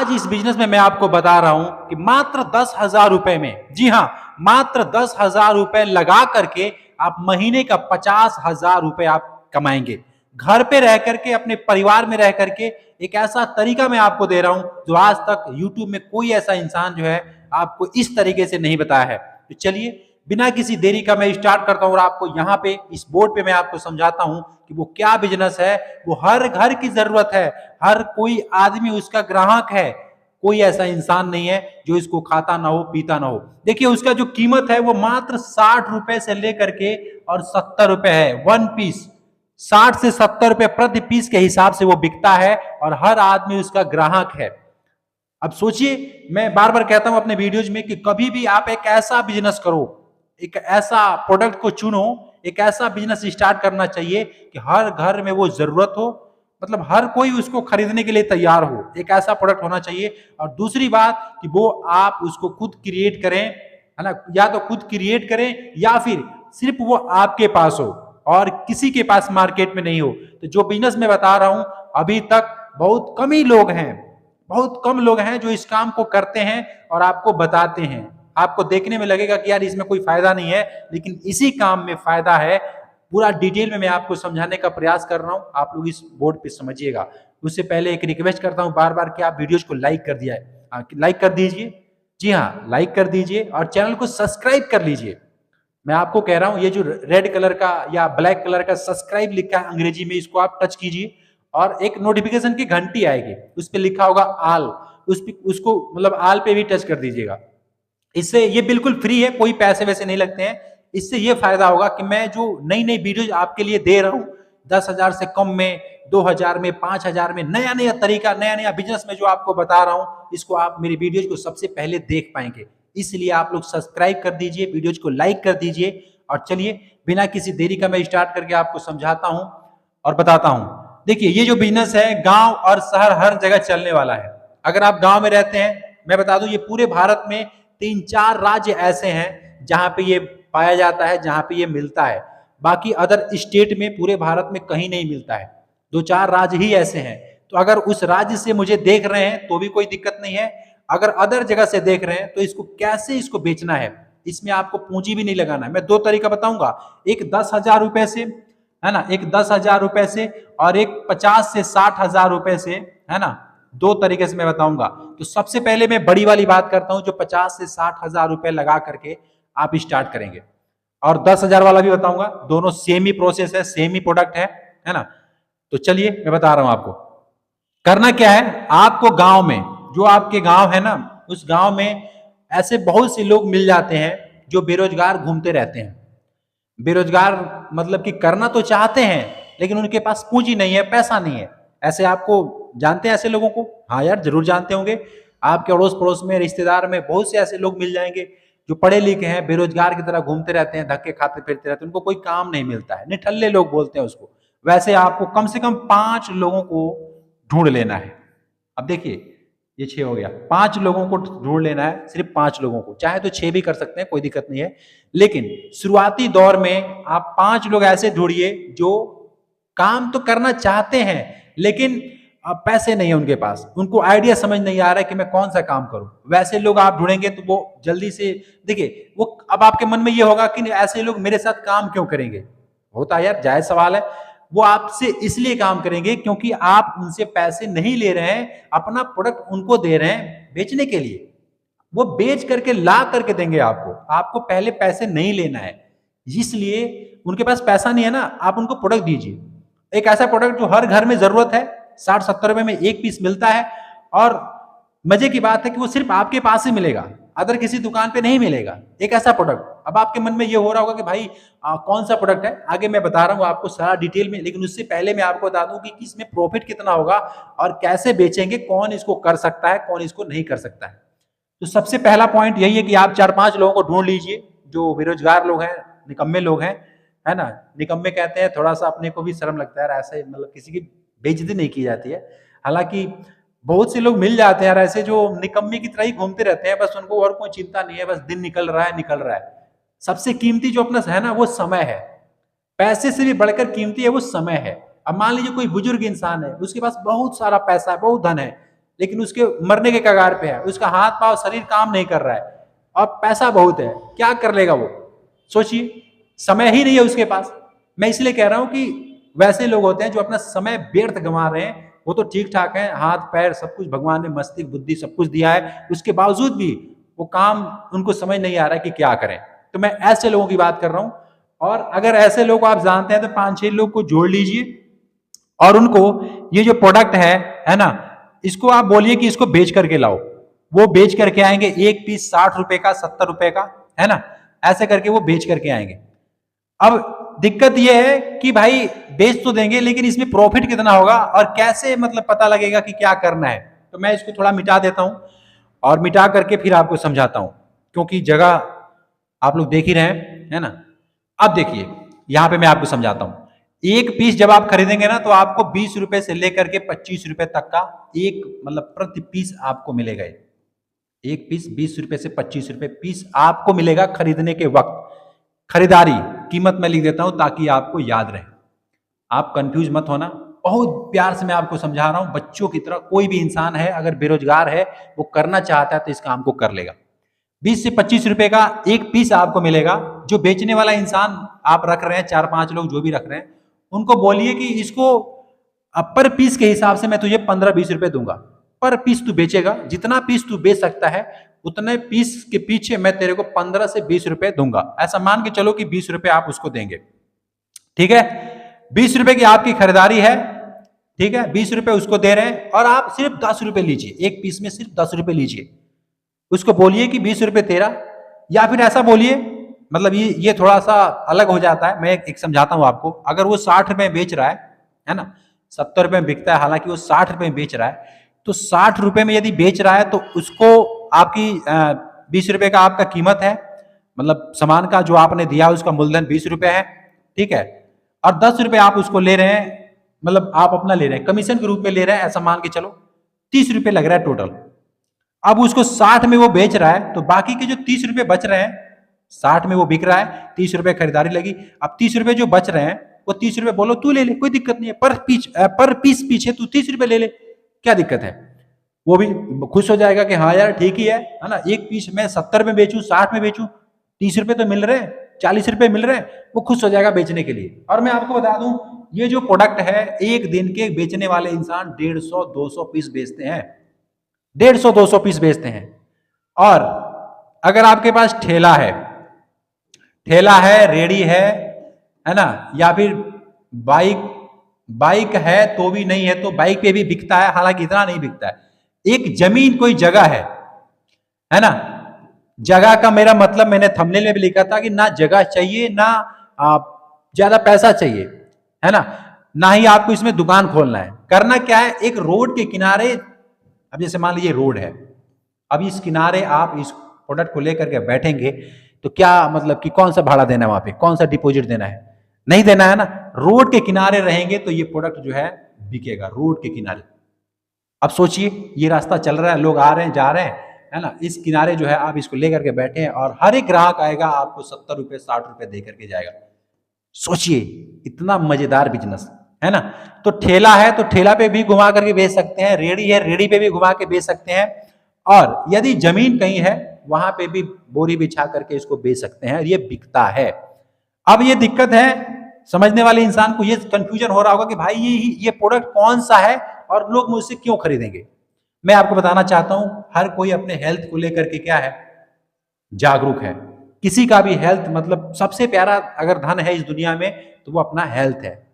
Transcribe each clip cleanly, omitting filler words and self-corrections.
आज इस बिजनेस में मैं आपको बता रहा हूं कि मात्र 10,000 रुपए में, जी हां, मात्र 10,000 रुपए लगा करके आप महीने का 50,000 रुपए आप कमाएंगे। घर पे रह करके, अपने परिवार में रह करके। एक ऐसा तरीका मैं आपको दे रहा हूं जो आज तक यूट्यूब में कोई ऐसा इंसान जो है आपको इस तरीके से नहीं बताया है। तो चलिए बिना किसी देरी का मैं स्टार्ट करता हूं और आपको यहाँ पे इस बोर्ड पे मैं आपको समझाता हूं कि वो क्या बिजनेस है। वो हर घर की जरूरत है, हर कोई आदमी उसका ग्राहक है। कोई ऐसा इंसान नहीं है जो इसको खाता ना हो, पीता ना हो। देखिए उसका जो कीमत है वो मात्र 60 रुपए से लेकर के और 70 रुपए है। वन पीस 60 से 70 रुपए प्रति पीस के हिसाब से वो बिकता है और हर आदमी उसका ग्राहक है। अब सोचिए, मैं बार बार कहता हूं अपने वीडियोज में कि कभी भी आप एक ऐसा बिजनेस करो, एक ऐसा प्रोडक्ट को चुनो, एक ऐसा बिजनेस स्टार्ट करना चाहिए कि हर घर में वो जरूरत हो, मतलब हर कोई उसको खरीदने के लिए तैयार हो। एक ऐसा प्रोडक्ट होना चाहिए। और दूसरी बात कि वो आप उसको खुद क्रिएट करें, है ना, या तो खुद क्रिएट करें या फिर सिर्फ वो आपके पास हो और किसी के पास मार्केट में नहीं हो। तो जो बिजनेस मैं बता रहा हूं अभी तक बहुत कम ही लोग हैं, बहुत कम लोग हैं जो इस काम को करते हैं और आपको बताते हैं। आपको देखने में लगेगा कि यार इसमें कोई फायदा नहीं है, लेकिन इसी काम में फायदा है। पूरा डिटेल में मैं आपको समझाने का प्रयास कर रहा हूं, आप लोग इस बोर्ड पे समझिएगा। उससे पहले एक रिक्वेस्ट करता हूं बार बार कि आप वीडियोज को लाइक कर दिया है, लाइक कर दीजिए। जी हाँ, लाइक कर दीजिए और चैनल को सब्सक्राइब कर लीजिए। मैं आपको कह रहा हूं ये जो रेड कलर का या ब्लैक कलर का सब्सक्राइब लिखा है अंग्रेजी में, इसको आप टच कीजिए और एक नोटिफिकेशन की घंटी आएगी, उस पर लिखा होगा आल, उसको मतलब आल पे भी टच कर दीजिएगा। इससे ये बिल्कुल फ्री है, कोई पैसे वैसे नहीं लगते हैं। इससे ये फायदा होगा कि मैं जो नई नई वीडियो आपके लिए दे रहा हूं 10,000 से कम में, 2,000 में, 5,000 में, नया नया तरीका, नया नया बिजनेस में जो आपको बता रहा हूं, इसको आप मेरी वीडियोज को सबसे पहले देख पाएंगे। इसलिए आप लोग सब्सक्राइब कर दीजिए, वीडियोज को लाइक कर दीजिए। और चलिए बिना किसी देरी का मैं स्टार्ट करके आपको समझाता हूं और बताता हूं। देखिए ये जो बिजनेस है गांव और शहर हर जगह चलने वाला है। अगर आप गांव में रहते हैं, मैं बता दूं ये पूरे भारत में 3-4 राज्य ऐसे हैं जहां पे ये पाया जाता है, जहां पे ये मिलता है। बाकी अदर स्टेट में पूरे भारत में कहीं नहीं मिलता है। 2-4 राज्य ही ऐसे हैं। तो अगर उस राज्य से मुझे देख रहे हैं तो भी कोई दिक्कत नहीं है। अगर अदर जगह से देख रहे हैं तो इसको कैसे इसको बेचना है, इसमें आपको पूंजी भी नहीं लगाना है। मैं 2 तरीका बताऊंगा, एक 10,000 रुपए से, है ना, एक 10,000 रुपए से और एक 50 से 60,000 रुपए से, है ना। 2 तरीके से मैं बताऊंगा। तो सबसे पहले मैं बड़ी वाली बात करता हूं जो 50 से 60,000 रुपए लगा करके आप स्टार्ट करेंगे, और 10,000 वाला भी बताऊंगा। दोनों सेम ही प्रोसेस है, सेम ही प्रोडक्ट है ना। तो चलिए मैं बता रहा हूं आपको करना क्या है। आपको गांव में, जो आपके गांव है ना, उस गांव में ऐसे बहुत से लोग मिल जाते हैं जो बेरोजगार घूमते रहते हैं। बेरोजगार मतलब कि करना तो चाहते हैं लेकिन उनके पास पूंजी नहीं है, पैसा नहीं है। ऐसे आपको जानते हैं ऐसे लोगों को? हाँ यार, जरूर जानते होंगे। आपके अड़ोस पड़ोस में, रिश्तेदार में बहुत से ऐसे लोग मिल जाएंगे जो पढ़े लिखे हैं, बेरोजगार की तरह घूमते रहते हैं, धक्के खाते फिरते रहते हैं, उनको कोई काम नहीं मिलता है, निठल्ले लोग बोलते हैं उसको। वैसे आपको कम से कम 5 लोगों को ढूंढ लेना है। अब देखिए ये 6 हो गया, 5 लोगों को ढूंढ लेना है, सिर्फ 5 लोगों को। चाहे तो 6 भी कर सकते हैं, कोई दिक्कत नहीं है, लेकिन शुरुआती दौर में आप 5 लोग ऐसे ढूंढिए जो काम तो करना चाहते हैं लेकिन अब पैसे नहीं है उनके पास, उनको आइडिया समझ नहीं आ रहा है कि मैं कौन सा काम करूं। वैसे लोग आप ढूंढेंगे तो वो जल्दी से, देखिए वो, अब आपके मन में ये होगा कि ऐसे लोग मेरे साथ काम क्यों करेंगे, होता है यार, जायज सवाल है। वो आपसे इसलिए काम करेंगे क्योंकि आप उनसे पैसे नहीं ले रहे हैं, अपना प्रोडक्ट उनको दे रहे हैं बेचने के लिए। वो बेच करके ला करके देंगे आपको, आपको पहले पैसे नहीं लेना है। इसलिए उनके पास पैसा नहीं है ना, आप उनको प्रोडक्ट दीजिए, एक ऐसा प्रोडक्ट जो हर घर में जरूरत है। 60-70 रुपए में एक पीस मिलता है और मजे की बात है कि वो सिर्फ आपके पास ही मिलेगा, अदर किसी दुकान पे नहीं मिलेगा। एक ऐसा प्रोडक्ट। अब आपके मन में ये हो रहा होगा कि भाई कौन सा प्रोडक्ट है, आगे मैं बता रहा हूँ आपको सारा डिटेल में, लेकिन उससे पहले मैं आपको बता दूं कि इसमें प्रॉफिट कितना होगा और कैसे बेचेंगे, कौन इसको कर सकता है, कौन इसको नहीं कर सकता है। तो सबसे पहला पॉइंट यही है कि आप 4-5 लोगों को ढूंढ लीजिए जो बेरोजगार लोग हैं, निकम्मे लोग हैं, है ना। निकम्मे कहते हैं, थोड़ा सा अपने को भी शर्म लगता है ऐसे, मतलब किसी की बेइज्जती नहीं की जाती है। हालांकि बहुत से लोग मिल जाते हैं ऐसे जो निकम्मे की तरह ही घूमते रहते हैं, बस उनको और कोई चिंता नहीं है, बस दिन निकल रहा है, निकल रहा है। सबसे कीमती जो अपना है ना, वो समय है। पैसे से भी बढ़कर कीमती है वो समय है। अब मान लीजिए कोई बुजुर्ग इंसान है, उसके पास बहुत सारा पैसा है, बहुत धन है, लेकिन उसके मरने के कगार पे है, उसका हाथ पांव शरीर काम नहीं कर रहा है और पैसा बहुत है, क्या कर लेगा वो? सोचिए, समय ही नहीं है उसके पास। मैं इसलिए कह रहा हूं कि वैसे लोग होते हैं जो अपना समय व्यर्थ गंवा रहे हैं, वो तो ठीक ठाक है, हाथ पैर सब कुछ भगवान ने मस्तिष्क बुद्धि सब कुछ दिया है, उसके बावजूद भी वो काम उनको समझ नहीं आ रहा है कि क्या करें। तो मैं ऐसे लोगों की बात कर रहा हूं। और अगर ऐसे लोग आप जानते हैं तो 5-6 लोग को जोड़ लीजिए और उनको ये जो प्रोडक्ट है ना, इसको आप बोलिए कि इसको बेच करके लाओ। वो बेच करके आएंगे, एक पीस 60 रुपए का, 70 रुपए का, है ना, ऐसे करके वो बेच करके आएंगे। अब दिक्कत ये है कि भाई बेच तो देंगे लेकिन इसमें प्रॉफिट कितना होगा और कैसे मतलब पता लगेगा कि क्या करना है। तो मैं इसको थोड़ा मिटा देता हूं और मिटा करके फिर आपको समझाता हूं, क्योंकि जगह आप लोग देख ही रहे हैं, है ना। अब देखिए, यहां पे मैं आपको समझाता हूं। एक पीस जब आप खरीदेंगे ना तो आपको 20 रुपए से लेकर के 25 रुपए तक का एक मतलब प्रति पीस आपको मिलेगा। एक पीस 20 रुपए से 25 रुपए पीस आपको मिलेगा खरीदने के वक्त। खरीदारी कीमत मैं लिख देता हूं ताकि आपको याद रहे, आप कंफ्यूज मत होना। बहुत प्यार से मैं आपको समझा रहा हूं, बच्चों की तरह। कोई भी इंसान है अगर बेरोजगार है, वो करना चाहता है तो इस काम को कर लेगा। 20 से 25 रुपए का एक पीस आपको मिलेगा। जो बेचने वाला इंसान आप रख रहे हैं, 4-5 लोग जो भी रख रहे हैं, उनको बोलिए कि इसको पर पीस के हिसाब से मैं तुझे 15-20 रुपए दूंगा। पर पीस तू बेचेगा, जितना पीस तू बेच सकता है उतने पीस के पीछे मैं तेरे को 15 से 20 रुपए दूंगा। ऐसा मान के चलो कि 20 रुपए आप उसको देंगे, ठीक है। 20 रुपए की आपकी खरीदारी है, ठीक है, 20 रुपए उसको दे रहे हैं और आप सिर्फ 10 रुपए लीजिए, एक पीस में सिर्फ 10 रुपए लीजिए। उसको बोलिए कि 20 रुपए तेरा, या फिर ऐसा बोलिए, मतलब ये थोड़ा सा अलग हो जाता है। मैं एक समझाता हूं आपको। अगर वो 60 रुपए में बेच रहा है ना, 70 रुपए में बिकता है, हालांकि वो 60 रुपए में बेच रहा है, तो 60 रुपए में यदि बेच रहा है तो उसको आपकी 20 रुपए का आपका कीमत है, मतलब सामान का जो आपने दिया उसका मूलधन 20 रुपए है, ठीक है। और 10 रुपए आप उसको ले रहे हैं, मतलब आप अपना ले रहे हैं, कमीशन के रूप में ले रहे हैं, ऐसा मान के चलो 30 रुपए लग रहा है टोटल। अब उसको 60 में वो बेच रहा है, तो बाकी के जो 30 रुपए बच रहे हैं, 60 में वो बिक रहा है, 30 रुपए खरीदारी लगी, अब 30 रुपए जो बच रहे हैं वो 30 रुपए बोलो तू ले ले, कोई दिक्कत नहीं है, पर पीस पीछे तू 30 रुपए ले ले, क्या दिक्कत है। वो भी खुश हो जाएगा कि हाँ यार ठीक ही है ना, एक पीस में 70 में बेचूं, 60 में बेचूं, 30 रुपए तो मिल रहे हैं, 40 रुपए मिल रहे हैं, वो खुश हो जाएगा बेचने के लिए। और मैं आपको बता दूं, ये जो प्रोडक्ट है, एक दिन के बेचने वाले इंसान 150-200 पीस बेचते हैं, 150-200 पीस बेचते हैं। और अगर आपके पास ठेला है, रेडी है ना, या फिर बाइक है तो भी नहीं है, तो बाइक पे भी बिकता है, हालांकि इतना नहीं बिकता है। एक जमीन, कोई जगह है ना। जगह का मेरा मतलब मैंने थंबनेल में भी लिखा था कि ना जगह चाहिए, ना ज्यादा पैसा चाहिए, है ना ही आपको इसमें दुकान खोलना है। करना क्या है, एक रोड के किनारे, अब जैसे मान लीजिए रोड है, अब इस किनारे आप इस प्रोडक्ट को लेकर के बैठेंगे तो क्या मतलब कि कौन सा भाड़ा देना है, वहां पे कौन सा डिपॉजिट देना है, नहीं देना है ना। रोड के किनारे रहेंगे तो ये प्रोडक्ट जो है बिकेगा, रोड के किनारे। अब सोचिए, ये रास्ता चल रहा है, लोग आ रहे हैं जा रहे हैं, है ना, इस किनारे जो है आप इसको लेकर के बैठे हैं और हर एक ग्राहक आएगा आपको 70 रुपए 60 रुपए दे करके जाएगा। सोचिए, इतना मजेदार बिजनेस है ना। तो ठेला है तो ठेला पे भी घुमा करके बेच सकते हैं, रेडी है रेडी पे भी घुमा के बेच सकते हैं, और यदि जमीन कहीं है वहां पे भी बोरी बिछा करके इसको बेच सकते हैं, ये बिकता है। अब ये दिक्कत है, समझने वाले इंसान को ये कंफ्यूजन हो रहा होगा कि भाई ये प्रोडक्ट कौन सा है और लोग मुझसे क्यों खरीदेंगे। मैं आपको बताना चाहता हूं, हर कोई अपने हेल्थ को लेकर के क्या है, जागरूक है। किसी का भी हेल्थ, मतलब सबसे प्यारा अगर धन है इस दुनिया में तो वो अपना हेल्थ है।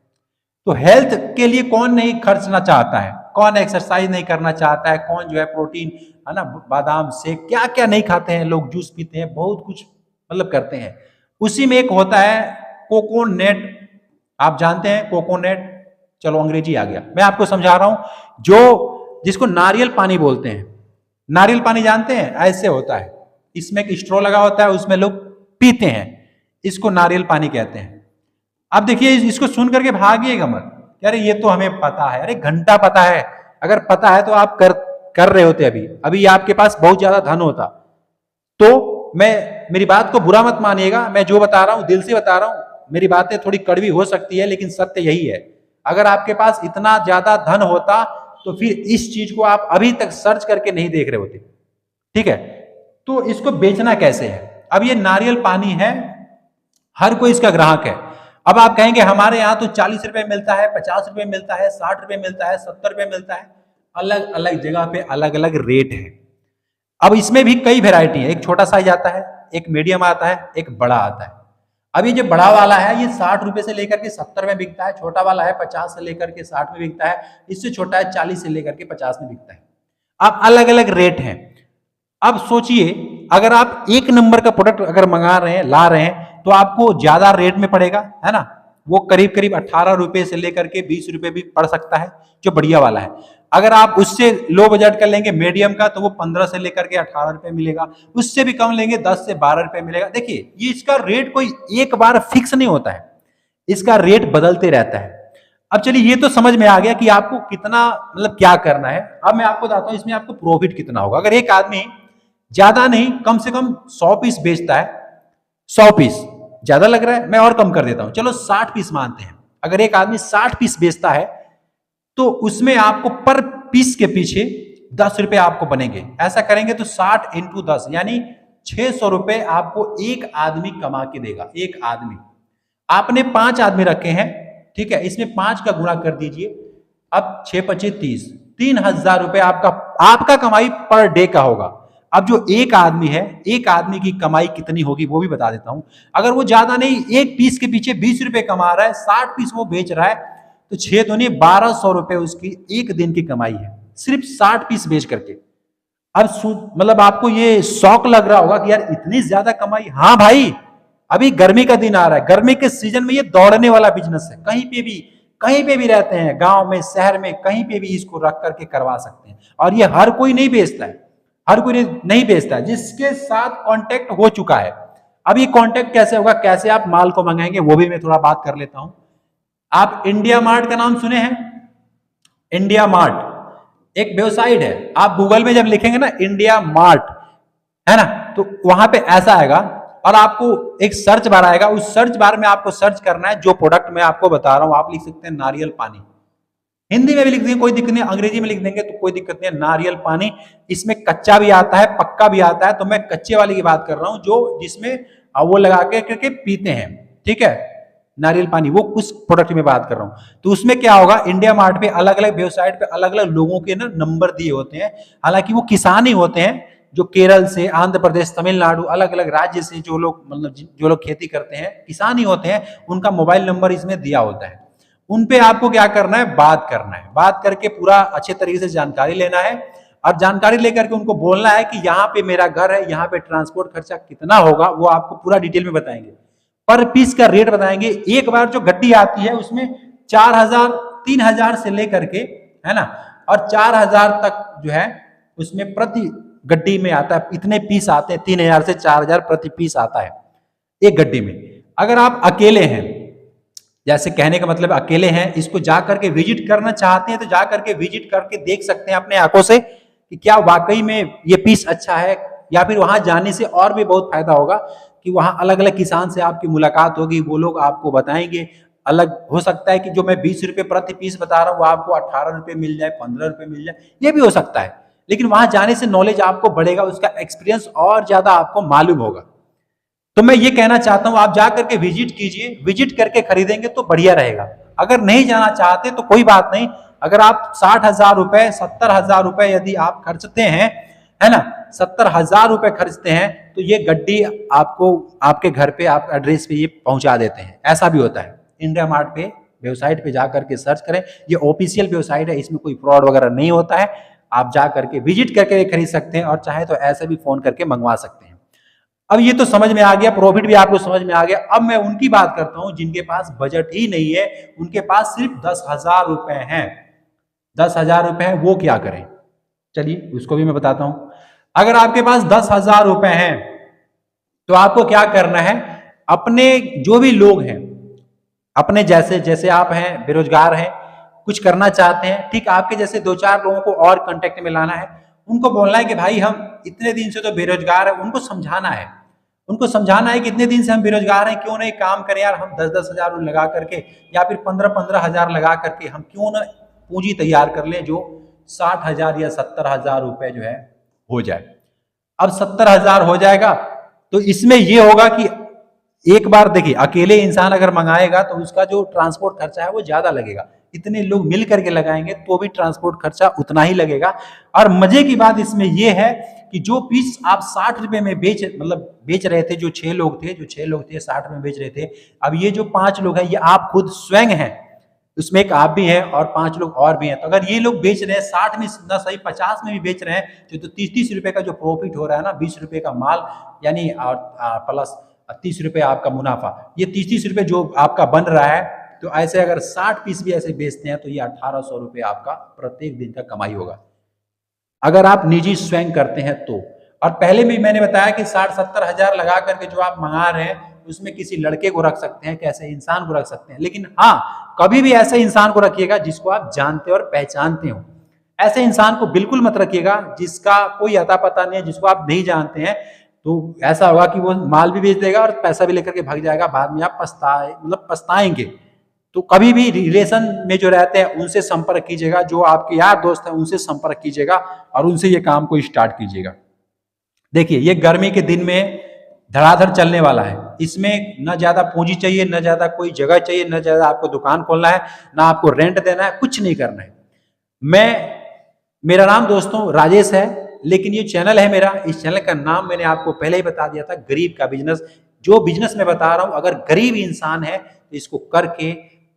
तो हेल्थ के लिए कौन नहीं खर्चना चाहता है, कौन एक्सरसाइज नहीं करना चाहता है, कौन जो है प्रोटीन, है ना, बादाम से क्या क्या नहीं खाते हैं लोग, जूस पीते हैं, बहुत कुछ मतलब करते हैं। उसी में एक होता है कोकोनेट, आप जानते हैं कोकोनेट, चलो अंग्रेजी आ गया, मैं आपको समझा रहा हूं, जो जिसको नारियल पानी बोलते हैं। नारियल पानी जानते हैं, ऐसे होता है, इसमें एक स्ट्रॉ लगा होता है, उसमें लोग पीते हैं, इसको नारियल पानी कहते हैं। अब देखिए, इसको सुन करके भागिएगा मत, अरे ये तो हमें पता है, अरे घंटा पता है। अगर पता है तो आप कर रहे होते, अभी आपके पास बहुत ज्यादा धन होता। तो मेरी बात को बुरा मत मानिएगा, मैं जो बता रहा हूं दिल से बता रहा हूं, मेरी बातें थोड़ी कड़वी हो सकती है लेकिन सत्य यही है। अगर आपके पास इतना ज्यादा धन होता तो फिर इस चीज को आप अभी तक सर्च करके नहीं देख रहे होते। ठीक है, तो इसको बेचना कैसे है? अब ये नारियल पानी है, हर कोई इसका ग्राहक है। अब आप कहेंगे हमारे यहाँ तो 40 रुपए मिलता है, 50 रुपए मिलता है, 60 रुपए मिलता है, 70 रुपए मिलता है। अलग अलग जगह पे अलग अलग रेट है। अब इसमें भी कई वेराइटी है, एक छोटा साइज आता है, एक मीडियम आता है, एक बड़ा आता है। अब ये जो बड़ा वाला है ये 60 रुपए से लेकर के 70 में बिकता है, छोटा वाला है 50 से लेकर के 60 में बिकता है, इससे छोटा है 40 से लेकर के 50 में बिकता है। अब अलग अलग रेट हैं। अब सोचिए अगर आप एक नंबर का प्रोडक्ट अगर मंगा रहे हैं, ला रहे हैं, तो आपको ज्यादा रेट में पड़ेगा, है ना। वो करीब करीब 18 रुपए से लेकर के 20 रुपए भी पड़ सकता है, जो बढ़िया वाला है। अगर आप उससे लो बजट का लेंगे मीडियम का, तो वो 15 से लेकर के 18 रुपए मिलेगा। उससे भी कम लेंगे 10 से 12 रुपए मिलेगा। देखिए ये इसका रेट कोई एक बार फिक्स नहीं होता है, इसका रेट बदलते रहता है। अब चलिए ये तो समझ में आ गया कि आपको कितना मतलब क्या करना है। अब मैं आपको बताता हूं इसमें आपको प्रॉफिट कितना होगा। अगर एक आदमी ज्यादा नहीं कम से कम 100 पीस बेचता है, 100 पीस ज्यादा लग रहा है, मैं और कम कर देता हूं, चलो 60 पीस मानते हैं। अगर एक आदमी 60 पीस बेचता है तो उसमें आपको पर पीस के पीछे 10 रुपए आपको बनेंगे। ऐसा करेंगे तो 60 इंटू 10 यानी 600 रुपए आपको एक आदमी कमा के देगा। एक आदमी, आपने 5 आदमी रखे हैं, ठीक है, इसमें 5 का गुणा कर दीजिए। अब 6 पचे 30, 3000 रुपए आपका कमाई पर डे का होगा। अब जो एक आदमी है, एक आदमी की कमाई कितनी होगी वो भी बता देता हूं। अगर वो ज्यादा नहीं, एक पीस के पीछे 20 रुपए कमा रहा है, 60 पीस वो बेच रहा है, तो 6 दूनी 1200 रुपए उसकी एक दिन की कमाई है, सिर्फ 60 पीस बेच करके। अब मतलब आपको ये शौक लग रहा होगा कि यार इतनी ज्यादा कमाई। हाँ भाई, अभी गर्मी का दिन आ रहा है, गर्मी के सीजन में ये दौड़ने वाला बिजनेस है। कहीं पे भी रहते हैं, गांव में, शहर में, कहीं पे भी इसको रख करके करवा सकते हैं। और ये हर कोई नहीं बेचता है, हर कोई नहीं बेचता है, जिसके साथ कांटेक्ट हो चुका है। अब ये कांटेक्ट कैसे होगा, कैसे आप माल को मंगाएंगे, वो भी मैं थोड़ा बात कर लेता हूं। आप इंडिया मार्ट का नाम सुने हैं? इंडिया मार्ट एक वेबसाइट है। आप गूगल में जब लिखेंगे ना इंडिया मार्ट, है ना, तो वहां पे ऐसा आएगा और आपको एक सर्च बार आएगा। उस सर्च बार में आपको सर्च करना है जो प्रोडक्ट मैं आपको बता रहा हूं। आप लिख सकते हैं नारियल पानी, हिंदी में भी लिख देंगे कोई दिक्कत नहीं, अंग्रेजी में लिख देंगे तो कोई दिक्कत नहीं है। नारियल पानी, इसमें कच्चा भी आता है, पक्का भी आता है। तो मैं कच्चे वाले की बात कर रहा हूं, जो जिसमें वो लगा के करके पीते हैं, ठीक है, नारियल पानी, वो उस प्रोडक्ट में बात कर रहा हूं। तो उसमें क्या होगा, इंडिया मार्ट पे अलग अलग वेबसाइट पे अलग अलग लोगों के ना नंबर दिए होते हैं। हालांकि वो किसान ही होते हैं, जो केरल से, आंध्र प्रदेश, तमिलनाडु, अलग अलग राज्य से जो लोग मतलब जो लोग खेती करते हैं, किसान ही होते हैं, उनका मोबाइल नंबर इसमें दिया होता है। उन पे आपको क्या करना है, बात करना है। बात करके पूरा अच्छे तरीके से जानकारी लेना है और जानकारी लेकर के उनको बोलना है कि यहाँ पे मेरा घर है, यहाँ पे ट्रांसपोर्ट खर्चा कितना होगा, वो आपको पूरा डिटेल में बताएंगे। पर पीस का रेट बताएंगे। एक बार जो गड्डी आती है उसमें 4000, 3000 से लेकर के, है ना, और 4000 तक जो है उसमें प्रति गड्डी में आता है। इतने पीस आते हैं, 3000 से 4000 प्रति पीस आता है एक गड्डी में। अगर आप अकेले हैं, जैसे कहने का मतलब अकेले हैं, इसको जा करके विजिट करना चाहते हैं तो जा करके विजिट करके देख सकते हैं अपने आंखों से कि क्या वाकई में ये पीस अच्छा है। या फिर वहां जाने से और भी बहुत फायदा होगा कि वहां अलग अलग किसान से आपकी मुलाकात होगी, वो लोग आपको बताएंगे। अलग हो सकता है कि जो मैं 20 रुपए प्रति पीस बता रहा हूँ वो आपको 18 रुपए मिल जाए, 15 रुपए मिल जाए, ये भी हो सकता है। लेकिन वहां जाने से नॉलेज आपको बढ़ेगा, उसका एक्सपीरियंस और ज्यादा आपको मालूम होगा। तो मैं ये कहना चाहता हूं आप जा करके विजिट कीजिए, विजिट करके खरीदेंगे तो बढ़िया रहेगा। अगर नहीं जाना चाहते तो कोई बात नहीं। अगर आप 60,000 रुपए, 70,000 रुपए यदि आप खर्चते हैं, है ना, 70,000 रुपए खर्चते हैं, तो ये गड्डी आपको आपके घर पे, आपके एड्रेस पे ये पहुंचा देते हैं। ऐसा भी होता है। इंडिया मार्ट पे वेबसाइट पे जाकर के सर्च करें, ये ऑफिशियल वेबसाइट है, इसमें कोई फ्रॉड वगैरह नहीं होता है। आप जा करके विजिट करके खरीद सकते हैं और चाहे तो ऐसे भी फोन करके मंगवा सकते हैं। अब ये तो समझ में आ गया, प्रॉफिट भी आपको समझ में आ गया। अब मैं उनकी बात करता हूं जिनके पास बजट ही नहीं है, उनके पास सिर्फ 10,000 रुपए हैं। 10,000 रुपए हैं, वो क्या करें, चलिए उसको भी मैं बताता हूं। अगर आपके पास 10,000 रुपए हैं तो आपको क्या करना है, अपने जो भी लोग हैं, अपने जैसे जैसे आप हैं, बेरोजगार हैं, कुछ करना चाहते हैं, ठीक आपके जैसे 2-4 लोगों को और कांटेक्ट में लाना है। उनको बोलना है कि भाई हम इतने दिन से तो बेरोजगार है। उनको समझाना है, उनको समझाना है कि इतने दिन से हम बेरोजगार हैं, क्यों नहीं काम करें यार, हम 10-10 हजार लगा करके या फिर 15-15 हजार लगा करके हम क्यों ना पूंजी तैयार कर लें, जो 60,000 या 70,000 रुपए जो है हो जाए। अब 70,000 हो जाएगा तो इसमें ये होगा कि एक बार देखिए, अकेले इंसान अगर मंगाएगा तो उसका जो ट्रांसपोर्ट खर्चा है वो ज्यादा लगेगा, इतने लोग मिल करके लगाएंगे तो भी ट्रांसपोर्ट खर्चा उतना ही लगेगा। और मजे की बात इसमें यह है कि जो पीस आप 60 रुपए में बेच रहे थे, जो 6 लोग थे 60 रुपए में बेच रहे थे, अब ये जो 5 लोग हैं ये आप खुद स्वयं हैं, उसमें एक आप भी हैं और 5 लोग और भी हैं। तो अगर ये लोग बेच रहे हैं 60 में ना सही 50 में भी बेच रहे हैं तो 30 रुपए का जो प्रॉफिट हो रहा है ना, 20 रुपए का माल यानी प्लस 30 रुपए आपका मुनाफा, ये 30 रुपए जो आपका बन रहा है, तो ऐसे अगर 60 पीस भी ऐसे बेचते हैं तो ये 1800 रुपए आपका प्रत्येक दिन का कमाई होगा अगर आप निजी स्वयं करते हैं तो। और पहले भी मैंने बताया कि 60-70 हजार लगा करके जो आप मंगा रहे हैं उसमें किसी लड़के को रख सकते हैं, कैसे इंसान को रख सकते हैं, लेकिन हाँ कभी भी ऐसे इंसान को रखिएगा जिसको आप जानते और पहचानते हो। ऐसे इंसान को बिल्कुल मत रखिएगा जिसका कोई अता पता नहीं है, जिसको आप नहीं जानते हैं, तो ऐसा होगा कि वो माल भी बेच देगा और पैसा भी लेकर के भाग जाएगा, बाद में आप पछताएंगे। तो कभी भी रिलेशन में जो रहते हैं उनसे संपर्क कीजिएगा, जो आपके यार दोस्त हैं उनसे संपर्क कीजिएगा और उनसे ये काम को स्टार्ट कीजिएगा। देखिए ये गर्मी के दिन में धड़ाधड़ चलने वाला है, इसमें न ज्यादा पूंजी चाहिए, न ज्यादा कोई जगह चाहिए, न ज्यादा आपको दुकान खोलना है, ना आपको रेंट देना है, कुछ नहीं करना है। मेरा नाम दोस्तों राजेश है, लेकिन ये चैनल है मेरा, इस चैनल का नाम मैंने आपको पहले ही बता दिया था, गरीब का बिजनेस। जो बिजनेस मैं बता रहा हूं, अगर गरीब इंसान है तो इसको करके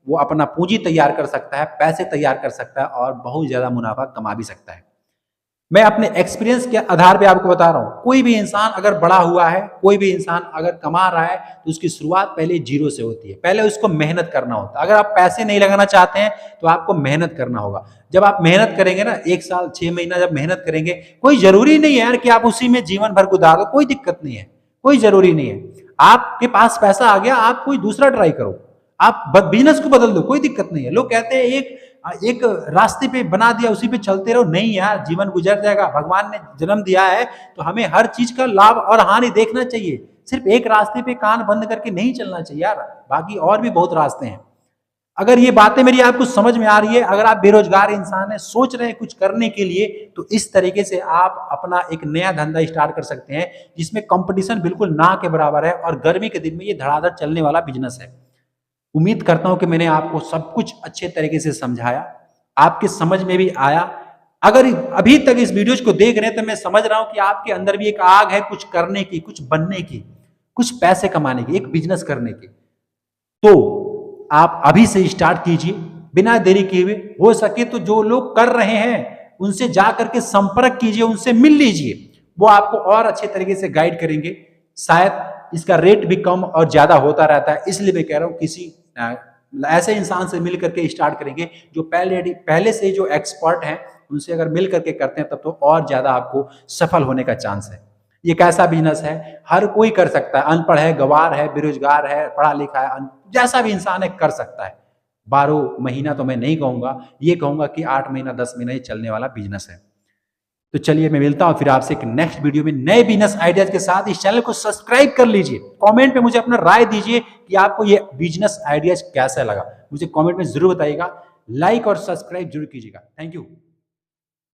वो अपना पूंजी तैयार कर सकता है, पैसे तैयार कर सकता है और बहुत ज्यादा मुनाफा कमा भी सकता है। मैं अपने एक्सपीरियंस के आधार पे आपको बता रहा हूं, कोई भी इंसान अगर बड़ा हुआ है, कोई भी इंसान अगर कमा रहा है तो उसकी शुरुआत पहले जीरो से होती है, पहले उसको मेहनत करना होता है। अगर आप पैसे नहीं लगाना चाहते हैं तो आपको मेहनत करना होगा। जब आप मेहनत करेंगे ना, 1 साल 6 महीना जब मेहनत करेंगे, कोई जरूरी नहीं है यार कि आप उसी में जीवन भर गुजार दो, कोई दिक्कत नहीं है, कोई जरूरी नहीं है। आपके पास पैसा आ गया, आप कोई दूसरा ट्राई करो, आप बिजनेस को बदल दो, कोई दिक्कत नहीं है। लोग कहते हैं एक रास्ते पे बना दिया उसी पे चलते रहो, नहीं यार, जीवन गुजर जाएगा। भगवान ने जन्म दिया है तो हमें हर चीज का लाभ और हानि देखना चाहिए, सिर्फ एक रास्ते पे कान बंद करके नहीं चलना चाहिए यार, बाकी और भी बहुत रास्ते हैं। अगर ये बातें मेरी आपको समझ में आ रही है, अगर आप बेरोजगार इंसान हैं, सोच रहे हैं कुछ करने के लिए, तो इस तरीके से आप अपना एक नया धंधा स्टार्ट कर सकते हैं जिसमें कंपटीशन बिल्कुल ना के बराबर है और गर्मी के दिन में ये धड़ाधड़ चलने वाला बिजनेस है। उम्मीद करता हूं कि मैंने आपको सब कुछ अच्छे तरीके से समझाया, आपके समझ में भी आया। अगर अभी तक इस वीडियोज को देख रहे हैं तो मैं समझ रहा हूं कि आपके अंदर भी एक आग है कुछ करने की, कुछ बनने की, कुछ पैसे कमाने की, एक बिजनेस करने की। तो आप अभी से स्टार्ट कीजिए बिना देरी किए हुए। हो सके तो जो लोग कर रहे हैं उनसे जा करके संपर्क कीजिए, उनसे मिल लीजिए, वो आपको और अच्छे तरीके से गाइड करेंगे। शायद इसका रेट भी कम और ज्यादा होता रहता है, इसलिए मैं कह रहा हूं किसी ऐसे इंसान से मिल करके स्टार्ट करेंगे जो पहले से जो एक्सपर्ट हैं, उनसे अगर मिल करके करते हैं तब तो और ज्यादा आपको सफल होने का चांस है। ये कैसा बिजनेस है, हर कोई कर सकता है, अनपढ़ है, गवार है, बेरोजगार है, पढ़ा लिखा है, जैसा भी इंसान है कर सकता है। 12 महीना तो मैं नहीं कहूंगा, ये कहूंगा कि 8 महीना 10 महीना ये चलने वाला बिजनेस है। तो चलिए मैं मिलता हूं फिर आपसे एक नेक्स्ट वीडियो में नए बिजनेस आइडियाज के साथ। इस चैनल को सब्सक्राइब कर लीजिए, कमेंट पे मुझे अपना राय दीजिए कि आपको ये बिजनेस आइडियाज कैसा लगा, मुझे कमेंट में जरूर बताइएगा। लाइक और सब्सक्राइब जरूर कीजिएगा। Thank you.